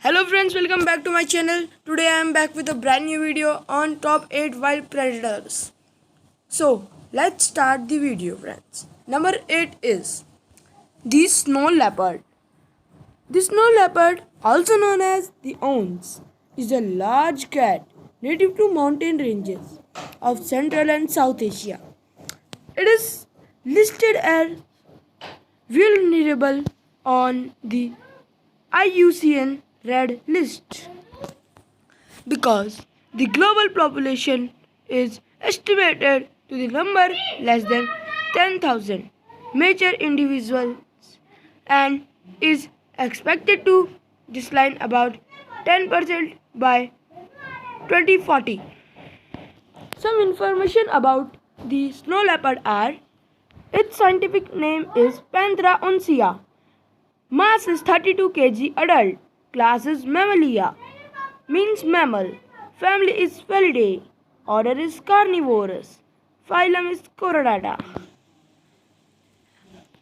Hello friends, welcome back to my channel. Today I am back with a brand new video on top 8 wild predators. So let's start the video friends. Number 8 is the snow leopard. The snow leopard, also known as the Ons, is a large cat native to mountain ranges of Central and South Asia. It is listed as vulnerable on the IUCN Red List because the global population is estimated to the number less than 10,000 major individuals and is expected to decline about 10% by 2040. Some information about the snow leopard are: its scientific name is Panthera uncia. Mass is 32 kg adult. Class is Mammalia. Means mammal. Family is Felidae. Order is Carnivorous. Phylum is Chordata.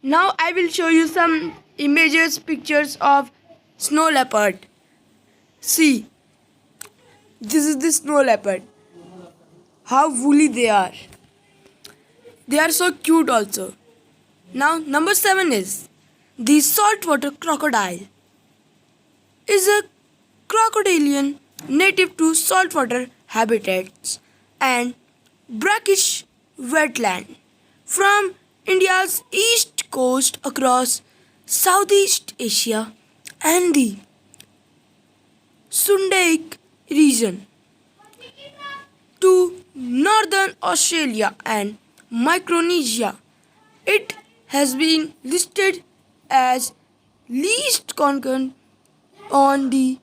Now I will show you some pictures of snow leopard. See, this is the snow leopard. How woolly they are. They are so cute also. Now number 7 is the saltwater crocodile. Is a crocodilian native to saltwater habitats and brackish wetland from India's east coast across Southeast Asia and the Sundaik region to northern Australia and Micronesia. It has been listed as least concerned on the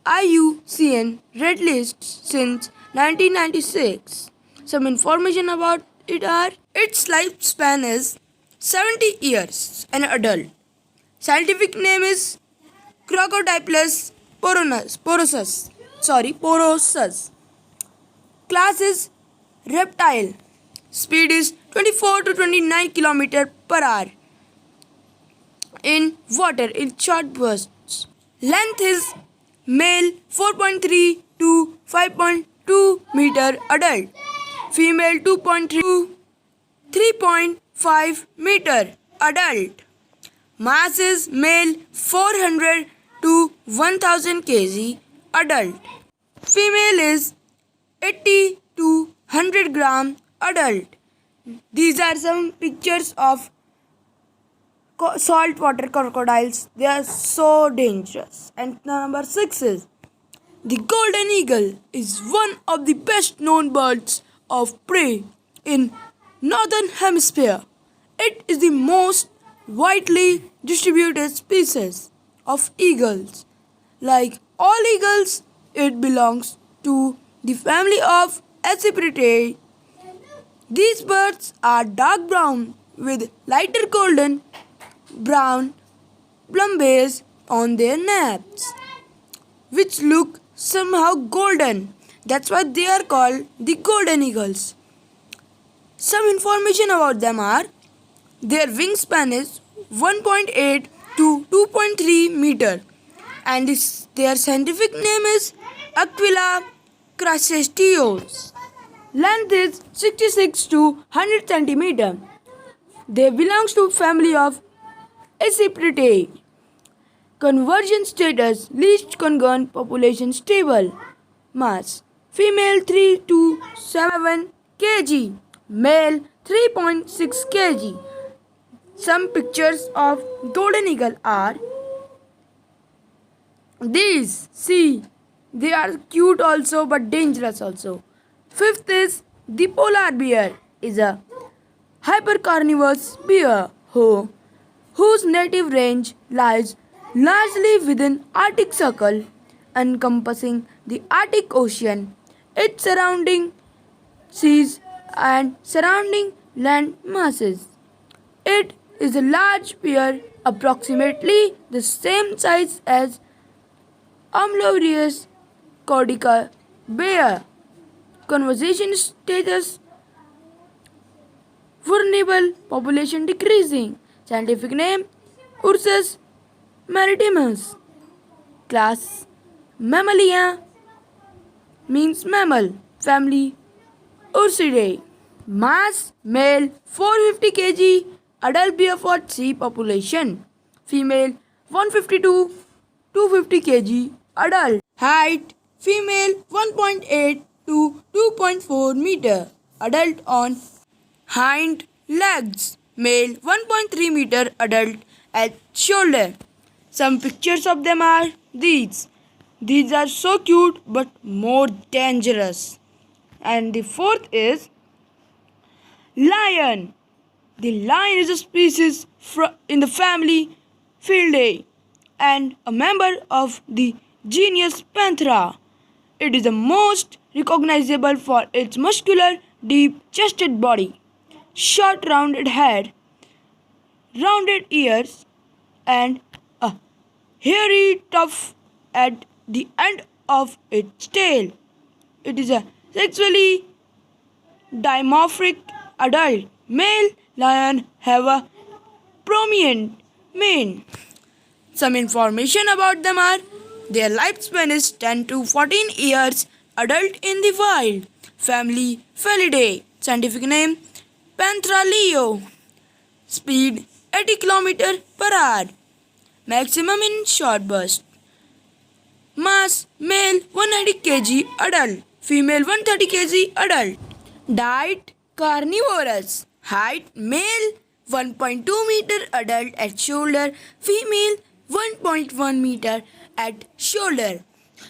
IUCN Red List since 1996. Some information about it are: its lifespan is 70 years, an adult. Scientific name is Crocodylus porosus. Class is reptile. Speed is 24 to 29 km per hour in water in short bursts. Length is male 4.3 to 5.2 meter adult. Female 2.3 to 3.5 meter adult. Mass is male 400 to 1000 kg adult. Female is 80 to 100 gram adult. These are some pictures of saltwater crocodiles. They are so dangerous. And number 6 is the golden eagle is one of the best known birds of prey in northern hemisphere. It is the most widely distributed species of eagles. Like all eagles, it belongs to the family of Accipitridae. These birds are dark brown with lighter golden brown plumage on their naps, which look somehow golden. That's why they are called the golden eagles. Some information about them are: their wingspan is 1.8 to 2.3 meter and their scientific name is Aquila crassatios. Length is 66 to 100 centimeter. They belong to family of Accipitridae. Conversion status: least concerned, population stable. Mass: female 3 to 7 kg, male 3.6 kg. Some pictures of golden eagle are these. See, they are cute also but dangerous also. 5th is the polar bear. Is a hypercarnivorous bear whose native range lies largely within Arctic Circle, encompassing the Arctic Ocean, its surrounding seas and surrounding land masses. It is a large bear, approximately the same size as Amblorius cordica bear. Conservation status: vulnerable, population decreasing. Scientific name Ursus maritimus. Class Mammalia means mammal. Family Ursidae. Mass male 450 kg. Adult barefoot sea population. Female 150 to 250 kg. Adult. Height female 1.8 to 2.4 meter. Adult on hind legs. Male 1.3 meter. Adult at shoulder. Some pictures of them are these. These are so cute but more dangerous. And the fourth is lion. The lion is a species in the family Felidae and a member of the genus Panthera. It is the most recognizable for its muscular, deep-chested body, short rounded head, rounded ears, and a hairy tuft at the end of its tail. It is a sexually dimorphic adult male lion have a prominent mane. Some information about them are their lifespan is 10 to 14 years, adult in the wild, family Felidae, scientific name Panthera leo, speed 80 km per hour, maximum in short burst. Mass male 190 kg adult, female 130 kg adult. Diet carnivorous. Height male 1.2 meter adult at shoulder, female 1.1 meter at shoulder.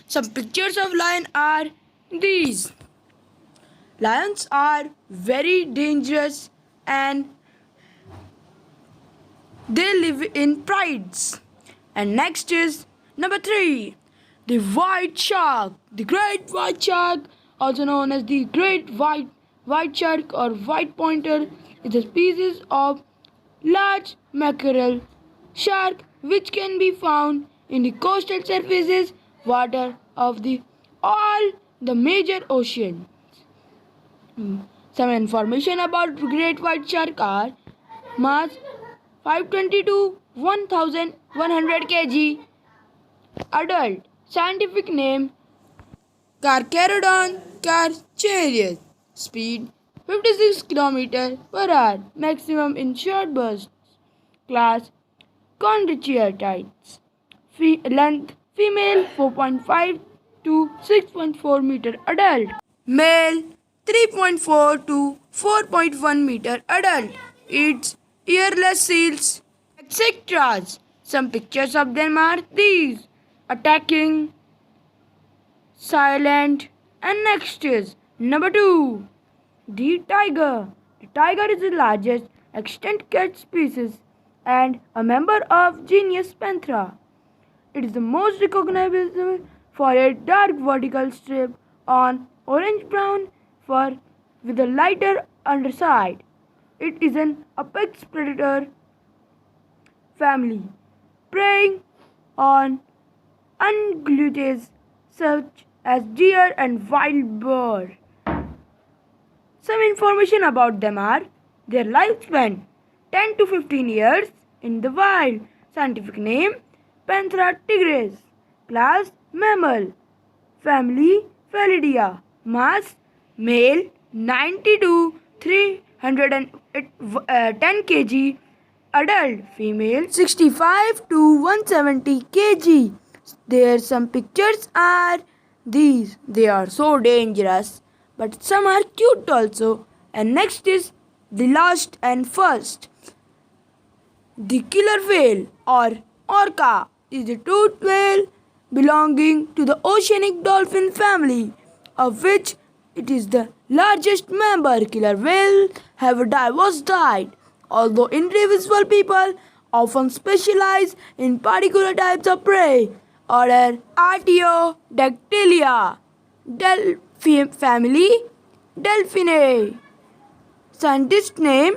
Some pictures of lion are these. Lions are very dangerous and they live in prides. And next is number 3. The white shark. The great white shark, also known as the great white shark or white pointer, is a species of large mackerel shark which can be found in the coastal surfaces water of all the major oceans. Some information about great white shark are mass 520 to 1100 kg, adult, scientific name Carcharodon carcharias, speed 56 km per hour, maximum in short bursts, class Chondrochaetids, length female 4.5 to 6.4 meter adult, male 3.4 to 4.1 meter adult, eats earless seals, etc. Some pictures of them are these: attacking, silent, and next is number 2. The tiger. The tiger is the largest extant cat species and a member of genus Panthera. It is the most recognizable for a dark vertical strip on orange-brown fur with a lighter underside. It is an apex predator family, preying on ungulates such as deer and wild boar. Some information about them are their lifespan 10 to 15 years in the wild, scientific name Panthera tigris, class mammal, family Felidea, mass male 90 to 310 kg, adult female 65 to 170 kg. There some pictures are these. They are so dangerous, but some are cute also. And next is the last and first. The killer whale or orca is a toothed whale belonging to the oceanic dolphin family, of which it is the largest member. Killer whales have a diverse diet, although individual people often specialize in particular types of prey. Order Artiodactylia, family Delphinae, scientist name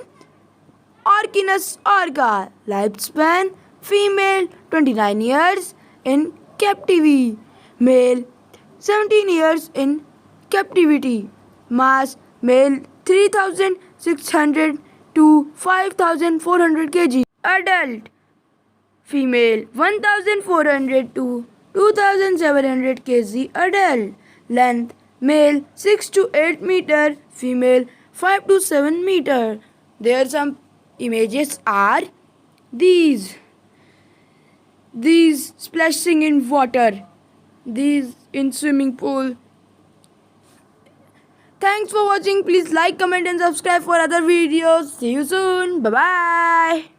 Orcinus orca, lifespan female 29 years in captivity, male 17 years in captivity, mass male 3600 to 5400 kg, adult female 1400 to 2700 kg adult. Length male 6 to 8 meter, female 5 to 7 meter. There some images are these. These splashing in water. These in swimming pool. Thanks for watching. Please like, comment and subscribe for other videos. See you soon. Bye bye.